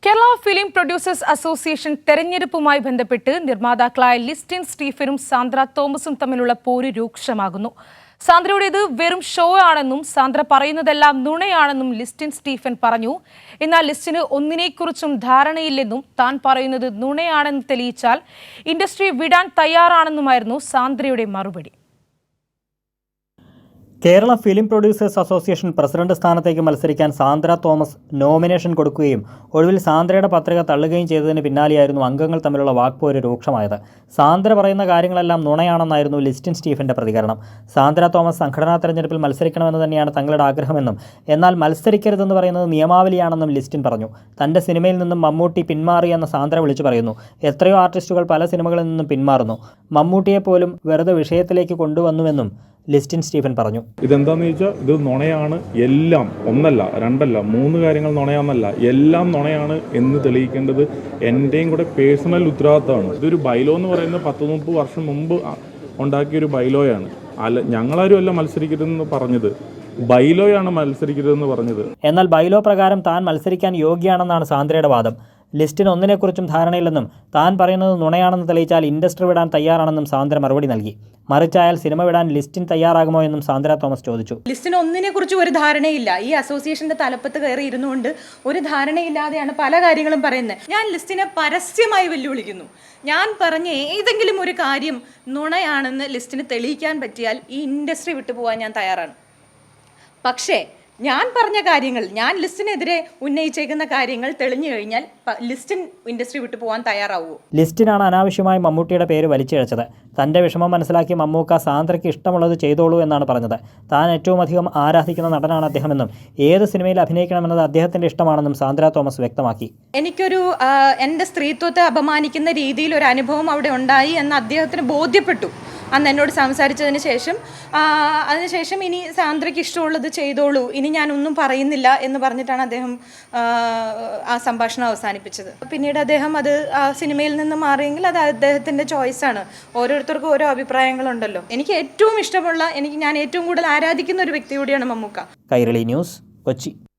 Kerala film producers association തെരഞ്ഞെടുപ്പുമായി ബന്ധപ്പെട്ട് നിർമ്മാതാക്കളായ ലിസ്റ്റിൻ സ്റ്റീഫനും സാന്ദ്ര തോമസും തമ്മിലുള്ള പോര് രൂക്ഷമാകുന്നു. സാന്ദ്രയുടേത് വെറും ഷോ ആണെന്നും സാന്ദ്ര പറയുന്നതെല്ലാം നുണയാണെന്നും ലിസ്റ്റിൻ സ്റ്റീഫൻ പറഞ്ഞു. എന്നാൽ ലിസ്റ്റിന് ഒന്നിനെക്കുറിച്ചും ധാരണയില്ലെന്നും താൻ പറയുന്നത് നുണയാണെന്ന് തെളിയിച്ചാൽ ഇൻഡസ്ട്രി വിടാൻ തയ്യാറാണെന്നുമായിരുന്നു സാന്ദ്രയുടെ മറുപടി. Kerala film producers association president സ്ഥാനത്തേക്ക് മത്സരിക്കാൻ സാന്ദ്ര തോമസ് നോമിനേഷൻ കൊടുക്കുകയും ഒടുവിൽ സാന്ദ്രയുടെ പത്രിക തള്ളുകയും ചെയ്തതിന് പിന്നാലെയായിരുന്നു അംഗങ്ങൾ തമ്മിലുള്ള വാക്പോര് രൂക്ഷമായത്. സാന്ദ്ര പറയുന്ന കാര്യങ്ങളെല്ലാം നുണയാണെന്നായിരുന്നു ലിസ്റ്റിൻ സ്റ്റീഫന്റെ പ്രതികരണം. സാന്ദ്ര തോമസ് സംഘടനാ തെരഞ്ഞെടുപ്പിൽ മത്സരിക്കണമെന്ന് തന്നെയാണ് തങ്ങളുടെ ആഗ്രഹമെന്നും എന്നാൽ മത്സരിക്കരുതെന്ന് പറയുന്നത് നിയമാവലിയാണെന്നും ലിസ്റ്റിൻ പറഞ്ഞു. തന്റെ സിനിമയിൽ നിന്നും മമ്മൂട്ടി പിന്മാറിയെന്ന് സാന്ദ്ര വിളിച്ചു പറയുന്നു. എത്രയോ ആർട്ടിസ്റ്റുകൾ പല സിനിമകളിൽ നിന്നും പിന്മാറുന്നു. മമ്മൂട്ടിയെ പോലും വെറുതെ വിഷയത്തിലേക്ക് കൊണ്ടുവന്നുവെന്നും ലിസ്റ്റിൻ സ്റ്റീഫൻ പറഞ്ഞു. ഇതെന്താന്ന് ചോദിച്ചാൽ ഇത് നുണയാണ്, എല്ലാം ഒന്നല്ല രണ്ടല്ല 3 കാര്യങ്ങൾ നുണയാന്നല്ല, എല്ലാം നുണയാണ് എന്ന് തെളിയിക്കേണ്ടത് എൻ്റെയും കൂടെ പേഴ്സണൽ ഉത്തരവാദിത്തമാണ്. ഇതൊരു ബൈലോ എന്ന് പറയുന്നത് 10-30 വർഷം മുമ്പ് ഉണ്ടാക്കിയൊരു ബൈലോയാണ്. ഞങ്ങളാരും അല്ല മത്സരിക്കരുതെന്ന് പറഞ്ഞത്, ബൈലോയാണ് മത്സരിക്കരുതെന്ന് പറഞ്ഞത്. എന്നാൽ ബൈലോ പ്രകാരം താൻ മത്സരിക്കാൻ യോഗ്യയാണെന്നാണ് സാന്ദ്രയുടെ വാദം. ലിസ്റ്റിന് ഒന്നിനെക്കുറിച്ചും ധാരണയില്ലെന്നും താൻ പറയുന്നത് നുണയാണെന്ന് തെളിയിച്ചാൽ ഇൻഡസ്ട്രി വിടാൻ തയ്യാറാണെന്നും സാന്ദ്ര മറുപടി നൽകി. മറിച്ചായാൽ സിനിമ വിടാൻ ലിസ്റ്റിൻ തയ്യാറാകുമോ എന്നും സാന്ദ്ര തോമസ് ചോദിച്ചു. ലിസ്റ്റിന് ഒന്നിനെക്കുറിച്ചും ഒരു ധാരണയില്ല. ഈ അസോസിയേഷന്റെ തലപ്പത്ത് കയറി ഇരുന്നുകൊണ്ട് ഒരു ധാരണയില്ലാതെയാണ് പല കാര്യങ്ങളും പറയുന്നത്. ഞാൻ ലിസ്റ്റിനെ പരസ്യമായി വെല്ലുവിളിക്കുന്നു. ഞാൻ പറഞ്ഞ ഏതെങ്കിലും ഒരു കാര്യം നുണയാണെന്ന് ലിസ്റ്റിന് തെളിയിക്കാൻ പറ്റിയാൽ ഈ ഇൻഡസ്ട്രി വിട്ടുപോകാൻ ഞാൻ തയ്യാറാണ്. പക്ഷേ ഞാൻ പറഞ്ഞ കാര്യങ്ങൾ, ഞാൻ ലിസ്റ്റിനെതിരെ ഉന്നയിച്ചേക്കുന്ന കാര്യങ്ങൾ തെളിഞ്ഞു കഴിഞ്ഞാൽ ലിസ്റ്റിൻ ഇൻഡസ്ട്രി വിട്ടു പോകാൻ തയ്യാറാവുമോ? ലിസ്റ്റിനാണ് അനാവശ്യമായി മമ്മൂട്ടിയുടെ പേര് വലിച്ചിഴച്ചത്. തന്റെ വിഷമം മനസ്സിലാക്കി മമ്മൂക്ക സാന്ദ്രയ്ക്ക് ഇഷ്ടമുള്ളത് ചെയ്തോളൂ എന്നാണ് പറഞ്ഞത്. താൻ ഏറ്റവും അധികം ആരാധിക്കുന്ന നടനാണ് അദ്ദേഹമെന്നും ഏത് സിനിമയിൽ അഭിനയിക്കണമെന്നത് അദ്ദേഹത്തിന്റെ ഇഷ്ടമാണെന്നും സാന്ദ്ര തോമസ് വ്യക്തമാക്കി. എനിക്കൊരു എൻ്റെ സ്ത്രീത്വത്തെ അപമാനിക്കുന്ന രീതിയിൽ ഒരു അനുഭവം അവിടെ ഉണ്ടായി എന്ന് അദ്ദേഹത്തിന് ബോധ്യപ്പെട്ടു അന്ന് എന്നോട് സംസാരിച്ചതിന് ശേഷം. അതിനുശേഷം ഇനി സാന്ദ്രയ്ക്ക് ഇഷ്ടമുള്ളത് ചെയ്തോളൂ, ഇനി ഞാനൊന്നും പറയുന്നില്ല എന്ന് പറഞ്ഞിട്ടാണ് അദ്ദേഹം ആ സംഭാഷണം അവസാനിപ്പിച്ചത്. പിന്നീട് അദ്ദേഹം അത് സിനിമയിൽ നിന്ന് മാറിയെങ്കിൽ അത് അദ്ദേഹത്തിൻ്റെ ചോയ്സാണ്. ഓരോരുത്തർക്കും ഓരോ അഭിപ്രായങ്ങളുണ്ടല്ലോ. എനിക്ക് ഏറ്റവും ഇഷ്ടമുള്ള, ഞാൻ ഏറ്റവും കൂടുതൽ ആരാധിക്കുന്ന ഒരു വ്യക്തി കൂടിയാണ് മമ്മൂക്ക. കൈരളി ന്യൂസ്, കൊച്ചി.